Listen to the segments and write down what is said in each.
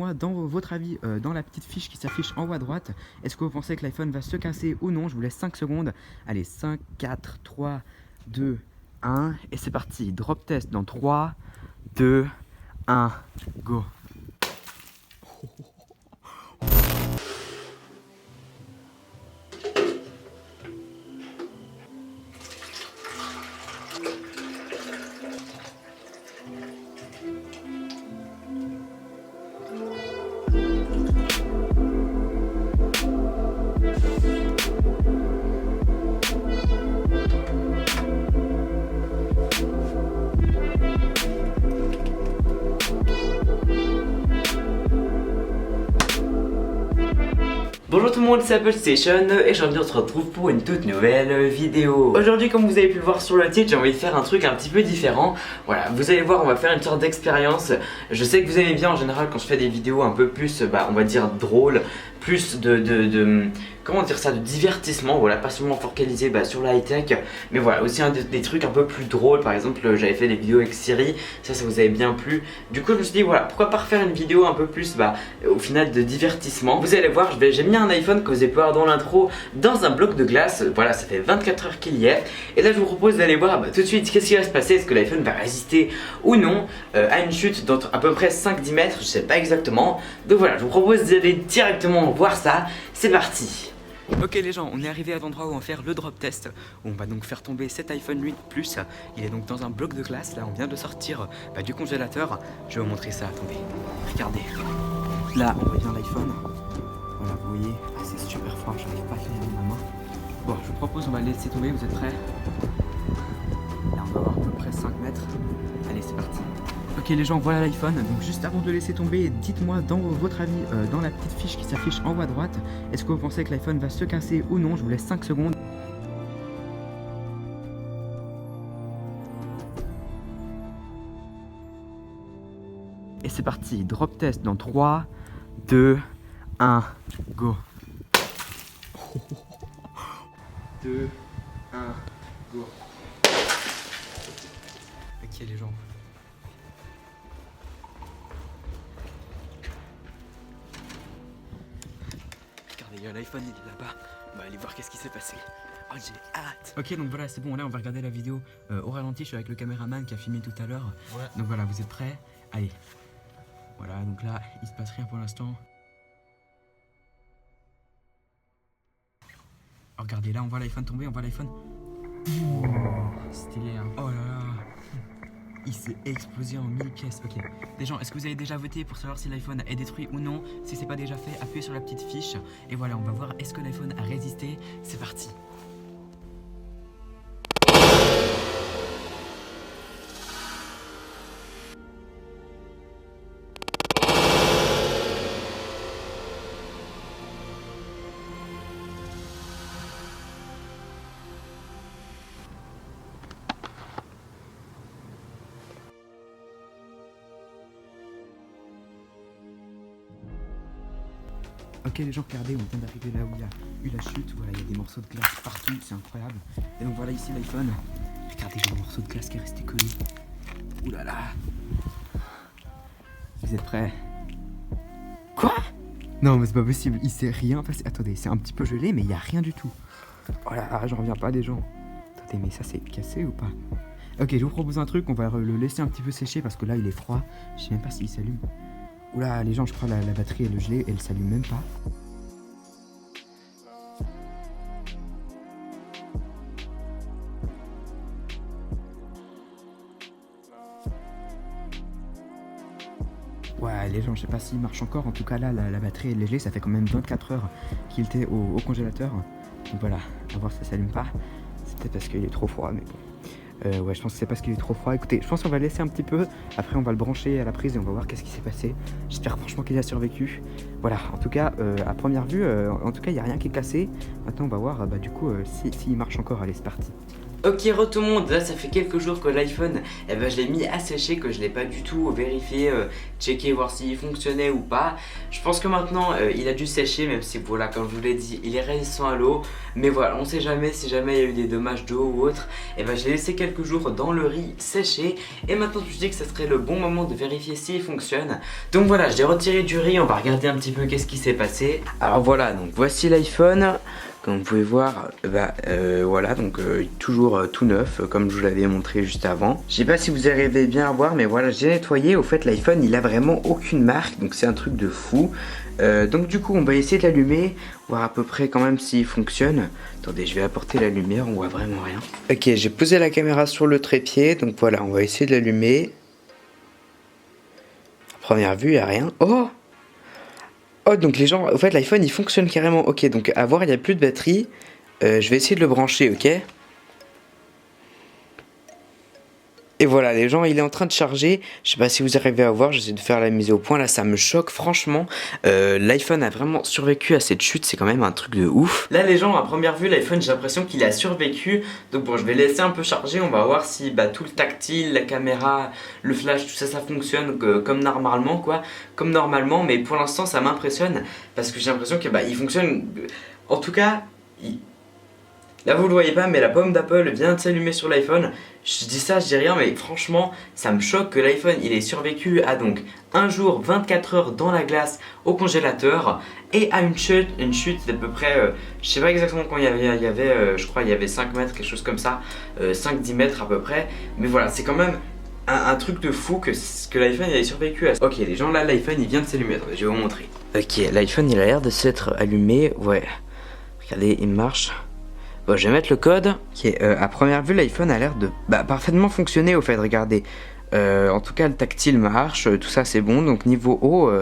Moi, dans votre avis, dans la petite fiche qui s'affiche en haut à droite, est-ce que vous pensez que l'iPhone va se casser ou non? Je vous laisse 5 secondes. Allez, 5, 4, 3, 2, 1. Et c'est parti. Drop test dans 3, 2, 1, go. Bonjour tout le monde, c'est Apple Station et aujourd'hui on se retrouve pour une toute nouvelle vidéo. Aujourd'hui, comme vous avez pu le voir sur le titre, j'ai envie de faire un truc un petit peu différent. Voilà, vous allez voir, on va faire une sorte d'expérience. Je sais que vous aimez bien en général quand je fais des vidéos un peu plus, on va dire drôles, plus comment dire ça, de divertissement, voilà, pas seulement focalisé sur la high-tech, mais voilà, aussi des trucs un peu plus drôles. Par exemple, j'avais fait des vidéos avec Siri, ça vous avait bien plu. Du coup, je me suis dit, voilà, pourquoi pas refaire une vidéo un peu plus, au final, de divertissement. Vous allez voir, j'ai mis un iPhone que vous avez pu voir dans l'intro dans un bloc de glace. Voilà, ça fait 24 heures qu'il y est. Et là, je vous propose d'aller voir tout de suite qu'est-ce qui va se passer. Est-ce que l'iPhone va résister ou non à une chute d'entre à peu près 5-10 mètres, je sais pas exactement. Donc voilà, je vous propose d'aller directement voir ça. C'est parti. Ok les gens, on est arrivé à l'endroit où on va faire le drop test, où on va donc faire tomber cet iPhone 8 Plus. Il est donc dans un bloc de glace, là on vient de sortir du congélateur. Je vais vous montrer ça, attendez, regardez. Là on voit bien l'iPhone, voilà vous voyez, c'est super fort, j'arrive pas à tenir avec ma main. Bon, je vous propose, on va le laisser tomber, vous êtes prêts? Là on va avoir à peu près 5 mètres, allez c'est parti. Ok les gens, voilà l'iPhone, donc juste avant de le laisser tomber, dites-moi dans votre avis, dans la petite fiche qui s'affiche en haut à droite, est-ce que vous pensez que l'iPhone va se casser ou non? Je vous laisse 5 secondes. Et c'est parti, drop test dans 3, 2, 1, go. 2, 1, go. Ok les gens. Regardez, l'iPhone il est là-bas. On va aller voir qu'est-ce qui s'est passé. Oh j'ai hâte. Ok donc voilà c'est bon, là on va regarder la vidéo au ralenti. Je suis avec le caméraman qui a filmé tout à l'heure. Ouais. Donc voilà, vous êtes prêts? Allez. Voilà, donc là il se passe rien pour l'instant. Oh, regardez, là on voit l'iPhone tomber, on voit l'iPhone. Oh, stylé hein. Oh là là. Il s'est explosé en 1000 pièces. Ok. Les gens, est-ce que vous avez déjà voté pour savoir si l'iPhone est détruit ou non? Si c'est pas déjà fait, appuyez sur la petite fiche. Et voilà, on va voir est-ce que l'iPhone a résisté. C'est parti. Ok les gens, regardez, on vient d'arriver là où il y a eu la chute. Voilà, il y a des morceaux de glace partout, c'est incroyable. Et donc voilà ici l'iPhone. Regardez, j'ai un morceau de glace qui est resté collé. Ouh là là. Vous êtes prêts? Quoi? Non mais c'est pas possible, il s'est rien passé. Attendez, c'est un petit peu gelé mais il n'y a rien du tout. Oh là là, j'en reviens pas des gens. Attendez, mais ça c'est cassé ou pas? Ok, je vous propose un truc, on va le laisser un petit peu sécher parce que là il est froid. Je sais même pas s'il s'allume. Oula les gens, je crois la batterie elle est gelée, elle s'allume même pas. Ouais les gens, je sais pas s'il marche encore, en tout cas là la batterie est gelée, ça fait quand même 24 heures qu'il était au congélateur. Donc voilà, à voir si ça s'allume pas. C'est peut-être parce qu'il est trop froid mais bon. Ouais, je pense que c'est parce qu'il est trop froid. Écoutez, je pense qu'on va laisser un petit peu. Après, on va le brancher à la prise et on va voir qu'est-ce qui s'est passé. J'espère franchement qu'il a survécu. Voilà, en tout cas, à première vue, en tout cas, il n'y a rien qui est cassé. Maintenant, on va voir du coup s'il marche encore. Allez, c'est parti. Ok, tout le monde, là ça fait quelques jours que l'iPhone, eh ben, je l'ai mis à sécher, que je l'ai pas du tout vérifié, checké, voir s'il fonctionnait ou pas. Je pense que maintenant il a dû sécher, même si voilà, comme je vous l'ai dit, il est résistant à l'eau. Mais voilà, on sait jamais, si jamais il y a eu des dommages d'eau ou autre, et ben je l'ai laissé quelques jours dans le riz séché. Et maintenant je me dis que ça serait le bon moment de vérifier s'il fonctionne. Donc voilà, je l'ai retiré du riz, on va regarder un petit peu qu'est-ce qui s'est passé. Alors voilà, donc voici l'iPhone. Comme vous pouvez voir, voilà, donc toujours tout neuf, comme je vous l'avais montré juste avant. Je sais pas si vous arrivez bien à voir, mais voilà, j'ai nettoyé. Au fait, l'iPhone, il a vraiment aucune marque, donc c'est un truc de fou. Donc du coup, on va essayer de l'allumer, voir à peu près quand même s'il fonctionne. Attendez, je vais apporter la lumière, on voit vraiment rien. Ok, j'ai posé la caméra sur le trépied, donc voilà, on va essayer de l'allumer. À première vue, il n'y a rien. Oh, donc les gens, en fait l'iPhone il fonctionne carrément. Ok, donc à voir, il n'y a plus de batterie. Je vais essayer de le brancher, ok. Et voilà, les gens, il est en train de charger. Je sais pas si vous arrivez à voir, j'essaie de faire la mise au point. Là, ça me choque, franchement. L'iPhone a vraiment survécu à cette chute, c'est quand même un truc de ouf. Là, les gens, à première vue, l'iPhone, j'ai l'impression qu'il a survécu. Donc bon, je vais laisser un peu charger. On va voir si tout le tactile, la caméra, le flash, tout ça, ça fonctionne comme normalement, quoi. Comme normalement, mais pour l'instant, ça m'impressionne. Parce que j'ai l'impression que il fonctionne. En tout cas, là vous le voyez pas, mais la pomme d'Apple vient de s'allumer sur l'iPhone. Je dis ça, je dis rien, mais franchement ça me choque que l'iPhone il ait survécu à donc un jour 24 heures dans la glace au congélateur et à une chute d'à peu près, je sais pas exactement quand il y avait je crois il y avait 5 mètres, quelque chose comme ça, 5-10 mètres à peu près. Mais voilà, c'est quand même un truc de fou que l'iPhone il ait survécu à ça. Ok les gens, là l'iPhone il vient de s'allumer, attendez, je vais vous montrer. Ok, l'iPhone il a l'air de s'être allumé, ouais, regardez il marche. Bon, je vais mettre le code qui est à première vue l'iPhone a l'air de parfaitement fonctionner au fait, regardez. En tout cas le tactile marche, tout ça c'est bon. Donc niveau haut,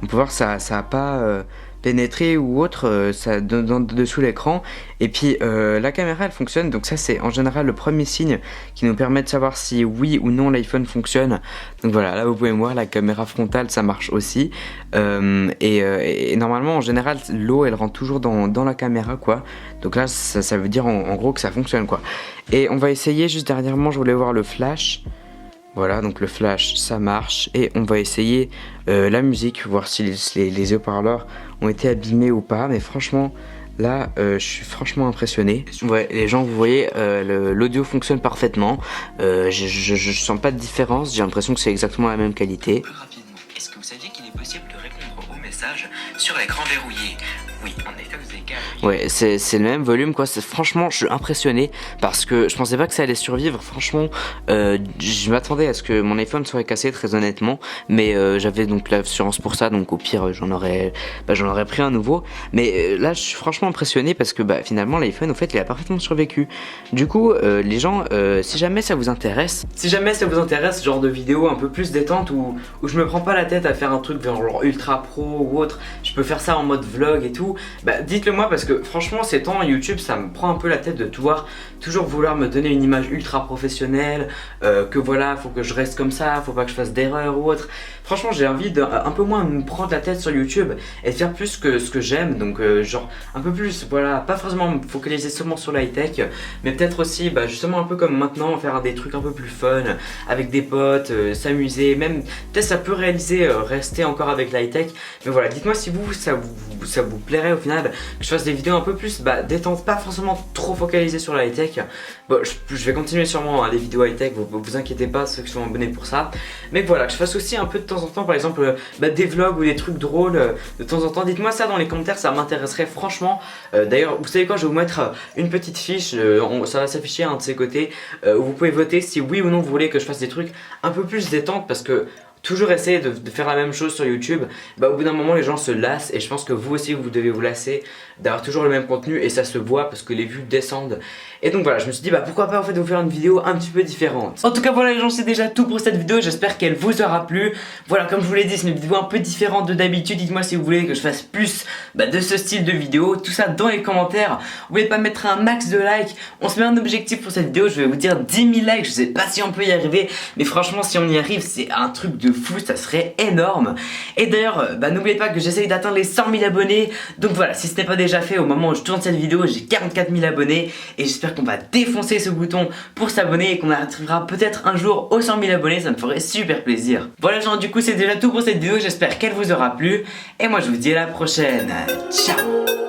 on peut voir ça a pas pénétré ou autre, ça dessous l'écran. Et puis la caméra elle fonctionne, donc ça c'est en général le premier signe qui nous permet de savoir si oui ou non l'iPhone fonctionne. Donc voilà, là vous pouvez voir la caméra frontale ça marche aussi. Et normalement en général l'eau elle rentre toujours dans la caméra quoi. Donc là ça veut dire en gros que ça fonctionne quoi. Et on va essayer juste dernièrement, je voulais voir le flash. Voilà, donc le flash ça marche. Et on va essayer la musique, voir si les haut-parleurs ont été abîmés ou pas. Mais franchement là je suis franchement impressionné. Ouais, les gens vous voyez, l'audio fonctionne parfaitement. Je sens pas de différence, j'ai l'impression que c'est exactement la même qualité. Rapidement, est-ce que vous saviez qu'il est possible de répondre aux messages sur l'écran verrouillé? Oui, en effet, vous avez qu'à... Ouais, c'est le même volume quoi. Franchement, je suis impressionné parce que je pensais pas que ça allait survivre. Franchement, je m'attendais à ce que mon iPhone soit cassé, très honnêtement. Mais j'avais donc l'assurance pour ça, donc au pire, j'en aurais pris un nouveau. Mais là, je suis franchement impressionné parce que finalement, l'iPhone, au fait, il a parfaitement survécu. Du coup, les gens, si jamais ça vous intéresse, ce genre de vidéo un peu plus détente où je me prends pas la tête à faire un truc genre ultra pro ou autre, je peux faire ça en mode vlog et tout. Dites-le moi parce que franchement ces temps YouTube ça me prend un peu la tête de toujours vouloir me donner une image ultra professionnelle, que voilà faut que je reste comme ça, faut pas que je fasse d'erreurs ou autre. Franchement j'ai envie de un peu moins me prendre la tête sur YouTube et de faire plus que ce que j'aime, donc genre un peu plus, voilà, pas forcément me focaliser seulement sur la high tech, mais peut-être aussi justement un peu comme maintenant faire des trucs un peu plus fun avec des potes, s'amuser, même peut-être ça peut réaliser rester encore avec la high tech. Mais voilà, dites-moi si ça vous plairait au final que je fasse des vidéos un peu plus détente, pas forcément trop focalisées sur la high tech. Bon, je vais continuer sûrement les vidéos high tech, vous inquiétez pas ceux qui sont abonnés pour ça. Mais voilà, que je fasse aussi un peu de temps en temps par exemple des vlogs ou des trucs drôles de temps en temps. Dites-moi ça dans les commentaires, ça m'intéresserait franchement. D'ailleurs vous savez quoi, je vais vous mettre une petite fiche, ça va s'afficher un de ces côtés où vous pouvez voter si oui ou non vous voulez que je fasse des trucs un peu plus détente, parce que toujours essayer de faire la même chose sur YouTube, au bout d'un moment les gens se lassent, et je pense que vous aussi vous devez vous lasser d'avoir toujours le même contenu, et ça se voit parce que les vues descendent. Et donc voilà, je me suis dit pourquoi pas en fait vous faire une vidéo un petit peu différente. En tout cas voilà les gens, c'est déjà tout pour cette vidéo, j'espère qu'elle vous aura plu. Voilà, comme je vous l'ai dit, c'est une vidéo un peu différente de d'habitude. Dites-moi si vous voulez que je fasse plus de ce style de vidéo, tout ça dans les commentaires. N'oubliez pas de mettre un max de likes, on se met un objectif pour cette vidéo, je vais vous dire 10 000 likes, je sais pas si on peut y arriver, mais franchement si on y arrive c'est un truc de fou, ça serait énorme. Et d'ailleurs, n'oubliez pas que j'essaye d'atteindre les 100 000 abonnés. Donc voilà, si ce n'est pas déjà fait, au moment où je tourne cette vidéo, j'ai 44 000 abonnés. Et j'espère qu'on va défoncer ce bouton pour s'abonner et qu'on arrivera peut-être un jour aux 100 000 abonnés, ça me ferait super plaisir. Voilà gens, du coup c'est déjà tout pour cette vidéo, j'espère qu'elle vous aura plu. Et moi je vous dis à la prochaine, ciao.